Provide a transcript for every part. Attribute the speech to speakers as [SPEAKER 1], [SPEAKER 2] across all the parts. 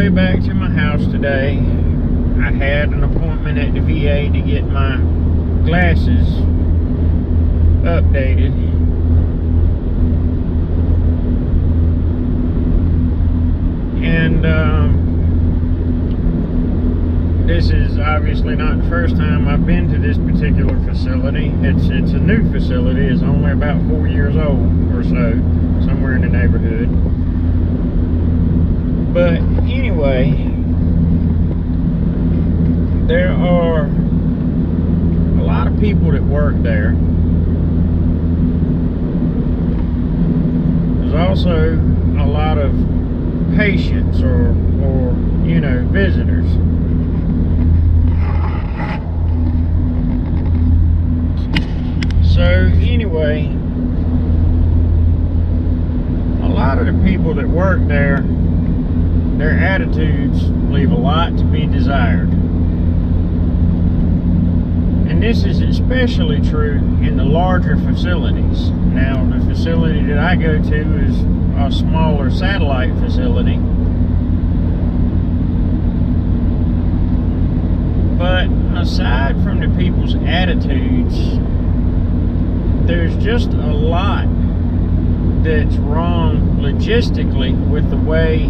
[SPEAKER 1] way back to my house today. I had an appointment at the VA to get my glasses updated. And this is obviously not the first time I've been to this particular facility. It's a new facility. It's only about 4 years old or so, somewhere in the neighborhood. But anyway, there are a lot of people that work there. There's also a lot of patients or you know, visitors. So anyway, a lot of the people that work there, their attitudes leave a lot to be desired. And this is especially true in the larger facilities. Now, the facility that I go to is a smaller satellite facility. But aside from the people's attitudes, there's just a lot that's wrong logistically with the way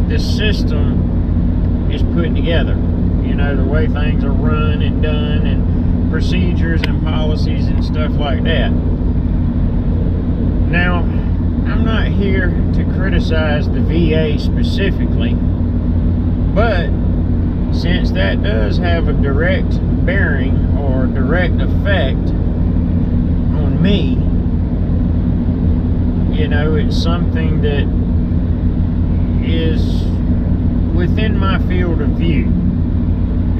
[SPEAKER 1] the system is put together. You know, the way things are run and done, and procedures and policies and stuff like that. Now, I'm not here to criticize the VA specifically, but since that does have a direct bearing or direct effect on me, you know, it's something that is within my field of view,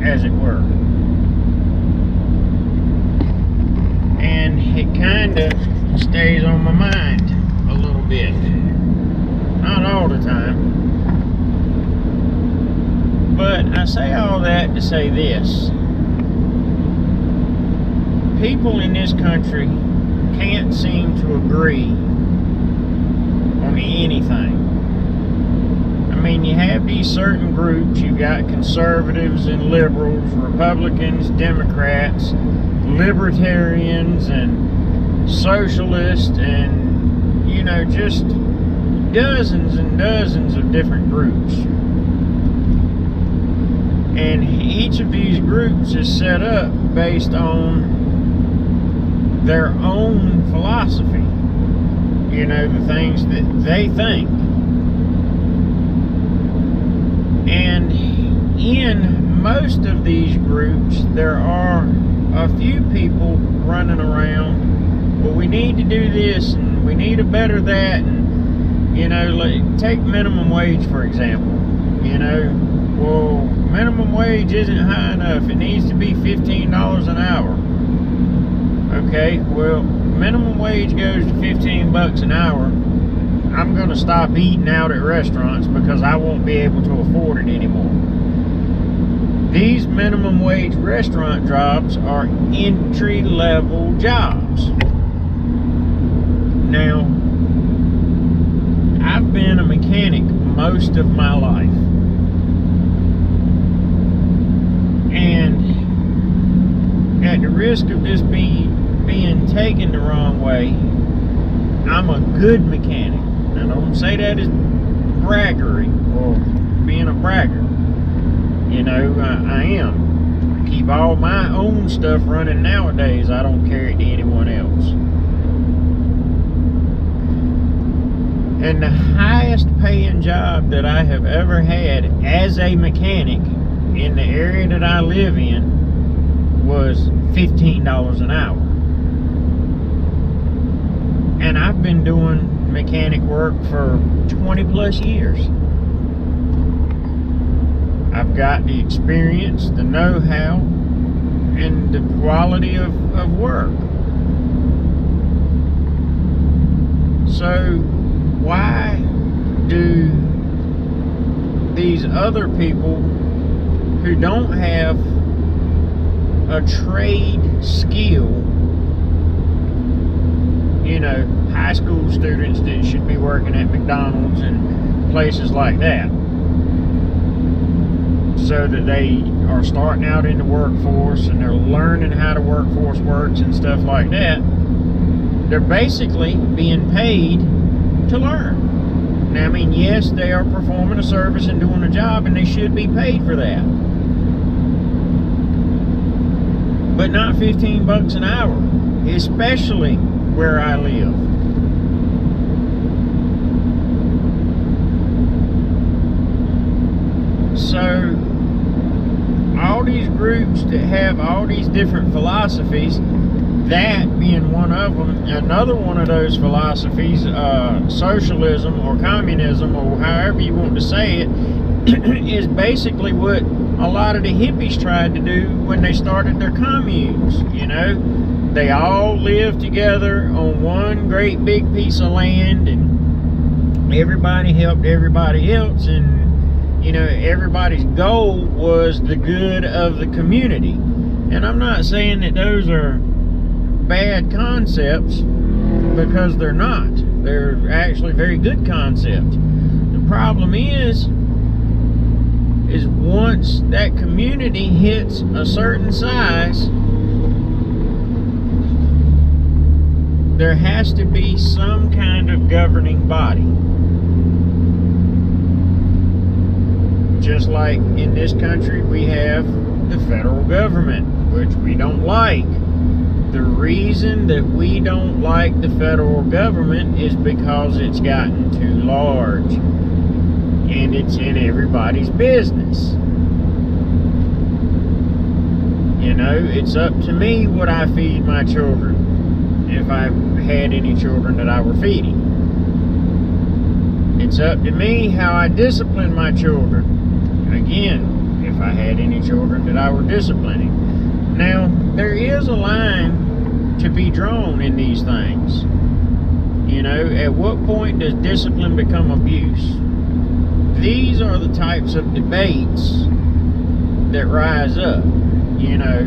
[SPEAKER 1] as it were. And it kind of stays on my mind a little bit. Not all the time. But I say all that to say this. People in this country can't seem to agree on anything. I mean, you have these certain groups. You've got conservatives and liberals, Republicans, Democrats, libertarians, and socialists, and, you know, just dozens and dozens of different groups. And each of these groups is set up based on their own philosophy. You know, the things that they think. And in most of these groups, there are a few people running around, well, we need to do this, and we need to better that, and, you know, like, take minimum wage, for example. You know, well, minimum wage isn't high enough. It needs to be $15 an hour. Okay, well, minimum wage goes to 15 bucks an hour. I'm going to stop eating out at restaurants because I won't be able to afford it anymore. These minimum wage restaurant jobs are entry-level jobs. Now, I've been a mechanic most of my life. And at the risk of this being taken the wrong way, I'm a good mechanic. Now, don't say that as braggery or being a braggart. You know, I am. I keep all my own stuff running nowadays. I don't carry it to anyone else. And the highest paying job that I have ever had as a mechanic in the area that I live in was $15 an hour. And I've been doing mechanic work for 20 plus years. I've got the experience, the know-how, and the quality of work. So why do these other people who don't have a trade skill, you know, high school students that should be working at McDonald's and places like that, so that they are starting out in the workforce and they're learning how the workforce works and stuff like that. They're basically being paid to learn. Now, I mean, yes, they are performing a service and doing a job, and they should be paid for that. But not $15 an hour, especially where I live. So, all these groups that have all these different philosophies, that being one of them, another one of those philosophies, socialism or communism, or however you want to say it, is basically what a lot of the hippies tried to do when they started their communes. You know, they all lived together on one great big piece of land, and everybody helped everybody else, and you know, everybody's goal was the good of the community. And I'm not saying that those are bad concepts, because they're not. They're actually very good concepts. The problem is once that community hits a certain size, there has to be some kind of governing body. Just like in this country, we have the federal government, which we don't like. The reason that we don't like the federal government is because it's gotten too large. And it's in everybody's business. You know, it's up to me what I feed my children, if I had any children that I were feeding. It's up to me how I discipline my children. Again, if I had any children that I were disciplining. Now, there is a line to be drawn in these things. You know, at what point does discipline become abuse? These are the types of debates that rise up. You know,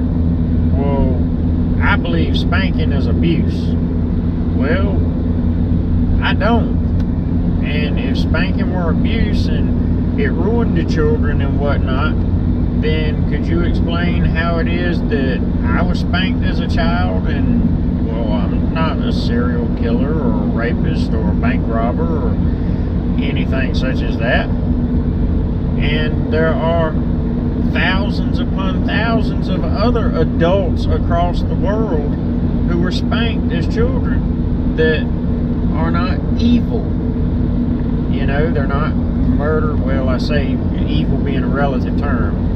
[SPEAKER 1] well, I believe spanking is abuse. Well, I don't. And if spanking were abuse and it ruined the children and whatnot, then could you explain how it is that I was spanked as a child and, well, I'm not a serial killer or a rapist or a bank robber or anything such as that? And there are thousands upon thousands of other adults across the world who were spanked as children that are not evil. You know, they're not murder. Well, I say evil being a relative term.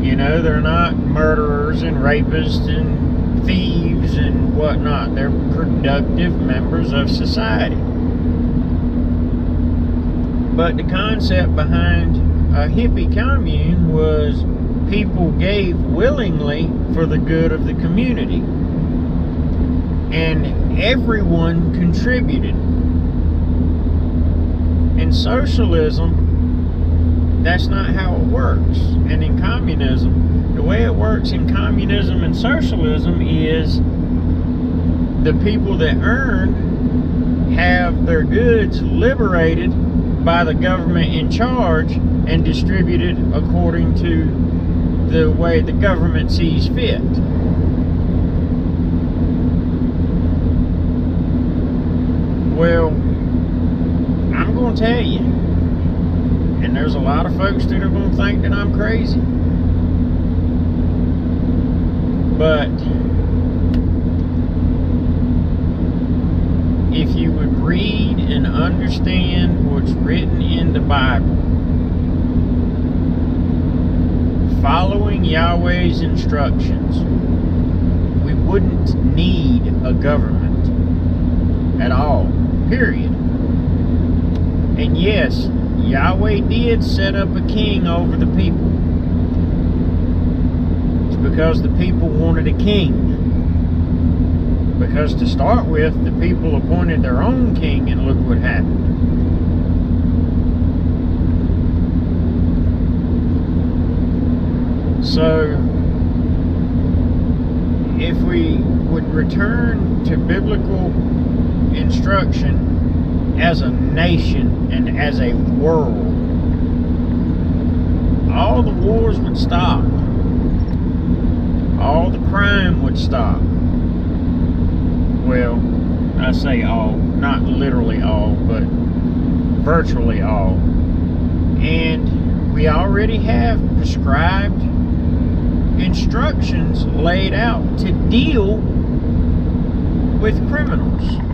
[SPEAKER 1] You know, they're not murderers and rapists and thieves and whatnot. They're productive members of society. But the concept behind a hippie commune was people gave willingly for the good of the community. And everyone contributed. In socialism, that's not how it works. And in communism, the way it works in communism and socialism is the people that earn have their goods liberated by the government in charge and distributed according to the way the government sees fit. Well, I'm going to tell you, and there's a lot of folks that are going to think that I'm crazy, but if you would read and understand what's written in the Bible, following Yahweh's instructions, we wouldn't need a government at all, period. And yes, Yahweh did set up a king over the people. It's because the people wanted a king. Because to start with, the people appointed their own king, and look what happened. So, if we would return to biblical instruction as a nation and as a world, all the wars would stop. All the crime would stop. Well, I say all, not literally all, but virtually all. And we already have prescribed instructions laid out to deal with criminals.